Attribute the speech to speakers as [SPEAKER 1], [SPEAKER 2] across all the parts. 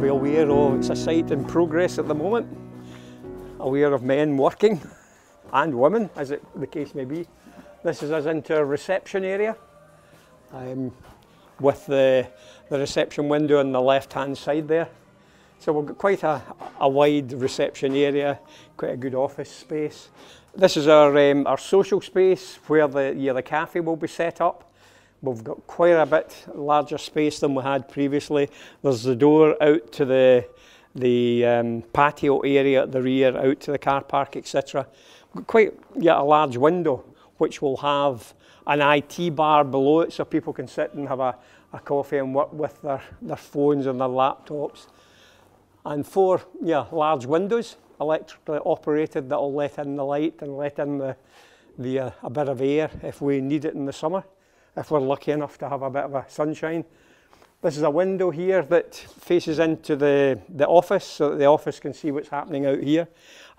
[SPEAKER 1] be aware of it's a site in progress at the moment, aware of men working and women, as the case may be. This is us into a reception area with the reception window on the left-hand side there. So we've got quite a wide reception area, quite a good office space. This is our social space where the cafe will be set up. We've got quite a bit larger space than we had previously. There's the door out to the patio area at the rear, out to the car park, etc. Quite a large window, which will have an IT bar below it, so people can sit and have a coffee and work with their phones and their laptops. And 4 large windows, electrically operated, that will let in the light and let in a bit of air if we need it in the summer, if we're lucky enough to have a bit of a sunshine. This is a window here that faces into the office, so that the office can see what's happening out here.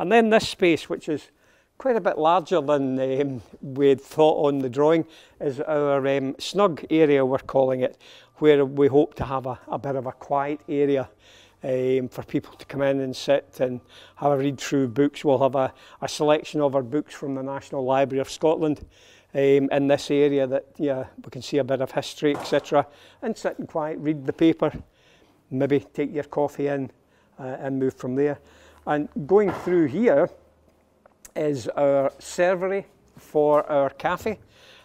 [SPEAKER 1] And then this space, which is quite a bit larger than we'd thought on the drawing, is our snug area, we're calling it, where we hope to have a bit of a quiet area for people to come in and sit and have a read through books. We'll have a selection of our books from the National Library of Scotland in this area that we can see a bit of history, etc. And sit and quiet, read the paper, maybe take your coffee in and move from there. And going through here is our servery for our cafe.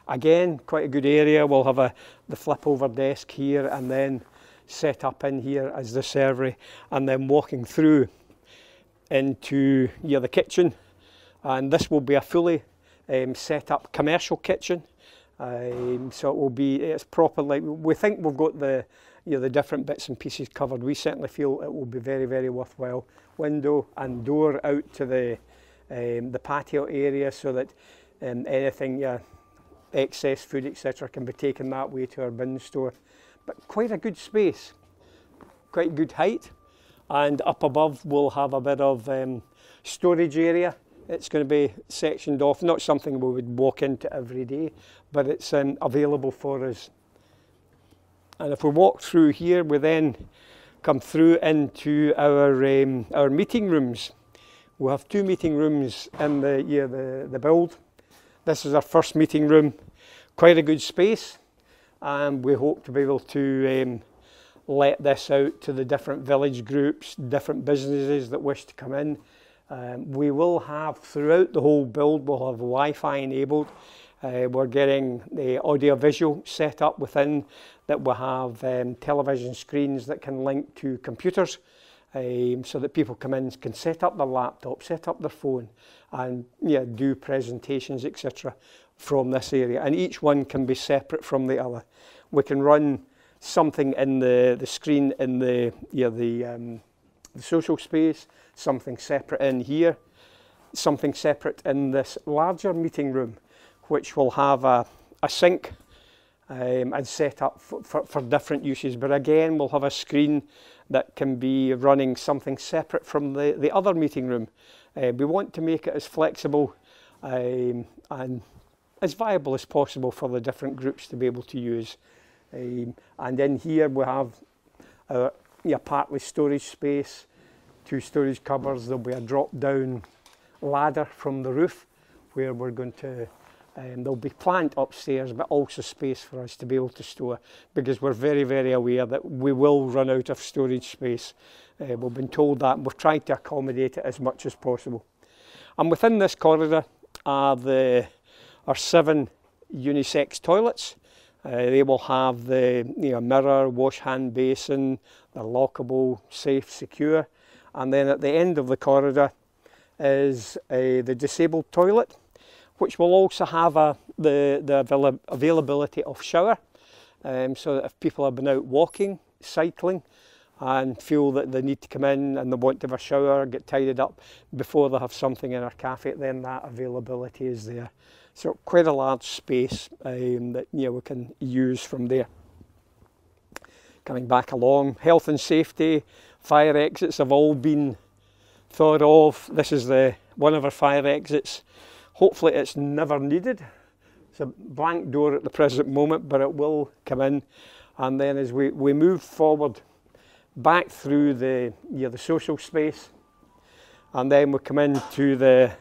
[SPEAKER 1] Again, quite a good area. We'll have the flip over desk here and then set up in here as the servery, and then walking through into the kitchen. And this will be a fully set up commercial kitchen. So it's proper, like we think we've got the different bits and pieces covered. We certainly feel it will be very, very worthwhile. Window and door out to the patio area, so that anything, excess food, etc., can be taken that way to our bin store. But quite a good space, quite good height, and up above we'll have a bit of storage area. It's going to be sectioned off, not something we would walk into every day, but it's available for us. And if we walk through here, we then come through into our meeting rooms. We have 2 meeting rooms in the build. This is our first meeting room, quite a good space. And we hope to be able to let this out to the different village groups, different businesses that wish to come in. We will have, throughout the whole build, we'll have Wi-Fi enabled. We're getting the audio-visual set up within, that will have television screens that can link to computers, so that people come in, can set up their laptop, set up their phone, and do presentations, etc. from this area, and each one can be separate from the other. We can run something in the screen in the social space, something separate in here, something separate in this larger meeting room, which will have a sink and set up for different uses. But again, we'll have a screen that can be running something separate from the other meeting room. We want to make it as flexible and as viable as possible for the different groups to be able to use. And in here we have partly storage space, 2 storage cupboards. There'll be a drop-down ladder from the roof where we're going to, there'll be plant upstairs, but also space for us to be able to store, because we're very, very aware that we will run out of storage space. We've been told that, and we've tried to accommodate it as much as possible. And within this corridor are our 7 unisex toilets. They will have the mirror, wash hand basin, they're lockable, safe, secure. And then at the end of the corridor is the disabled toilet, which will also have the availability of shower, so that if people have been out walking, cycling, and feel that they need to come in and they want to have a shower, get tidied up before they have something in our cafe, then that availability is there. So quite a large space that we can use from there. Coming back along, health and safety, fire exits have all been thought of. This is one of our fire exits. Hopefully it's never needed. It's a blank door at the present moment, but it will come in. And then as we move forward back through the social space, and then we come into the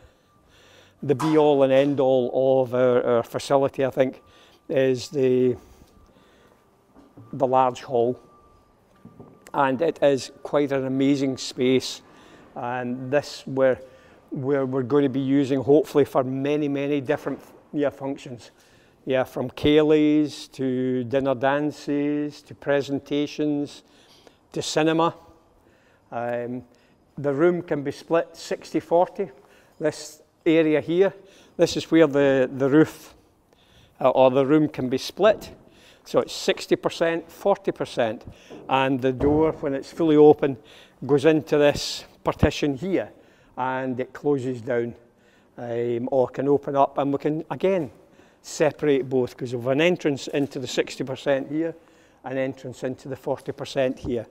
[SPEAKER 1] be all and end all of our facility, I think, is the large hall. And it is quite an amazing space, and this where we're going to be using hopefully for many different functions. From ceilidhs to dinner dances to presentations to cinema. The room can be split 60-40. This area here, this is where the roof or the room can be split. So it's 60%, 40%, and the door, when it's fully open, goes into this partition here, and it closes down, or can open up, and we can again separate both, because we have an entrance into the 60% here, an entrance into the 40% here.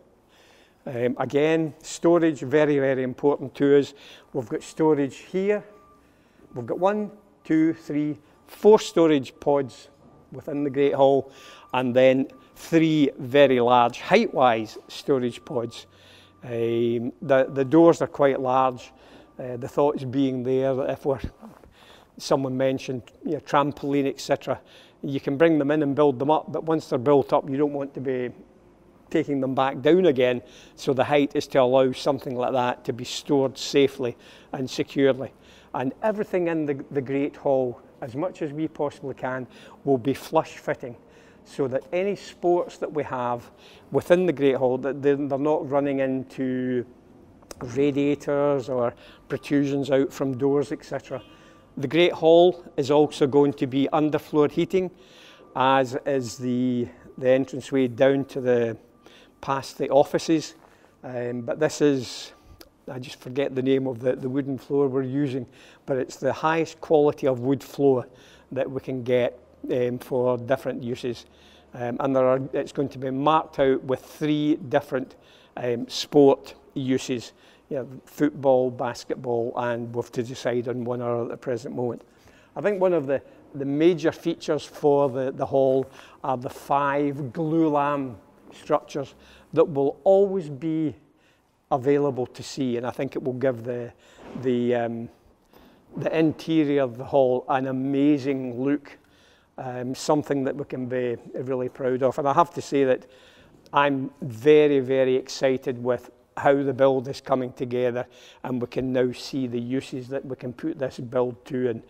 [SPEAKER 1] Again, storage, very important to us. We've got storage here. We've got 1, 2, 3, 4 storage pods within the Great Hall, and then 3 very large height-wise storage pods. The doors are quite large. The thought is being there that if someone mentioned trampoline, etc., you can bring them in and build them up, but once they're built up, you don't want to be taking them back down again. So the height is to allow something like that to be stored safely and securely. And everything in the Great Hall, as much as we possibly can, will be flush fitting, so that any sports that we have within the Great Hall, that they're not running into radiators or protrusions out from doors, etc. The Great Hall is also going to be underfloor heating, as is the entranceway down to past the offices. But this is, I just forget the name of the wooden floor we're using, but it's the highest quality of wood floor that we can get for different uses. And it's going to be marked out with 3 different sport uses, football, basketball, and we have to decide on one or at the present moment. I think one of the major features for the hall are the 5 glulam structures that will always be available to see, and I think it will give the interior of the hall an amazing look, something that we can be really proud of. And I have to say that I'm very excited with how the build is coming together, and we can now see the uses that we can put this build to, and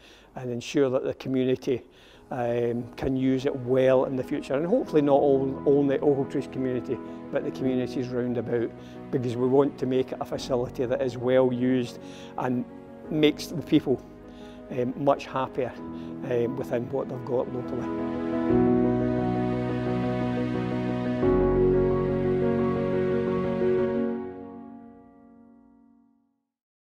[SPEAKER 1] ensure that the community can use it well in the future, and hopefully not only Ochiltree's community, but the communities round about, because we want to make it a facility that is well used and makes the people much happier within what they've got locally.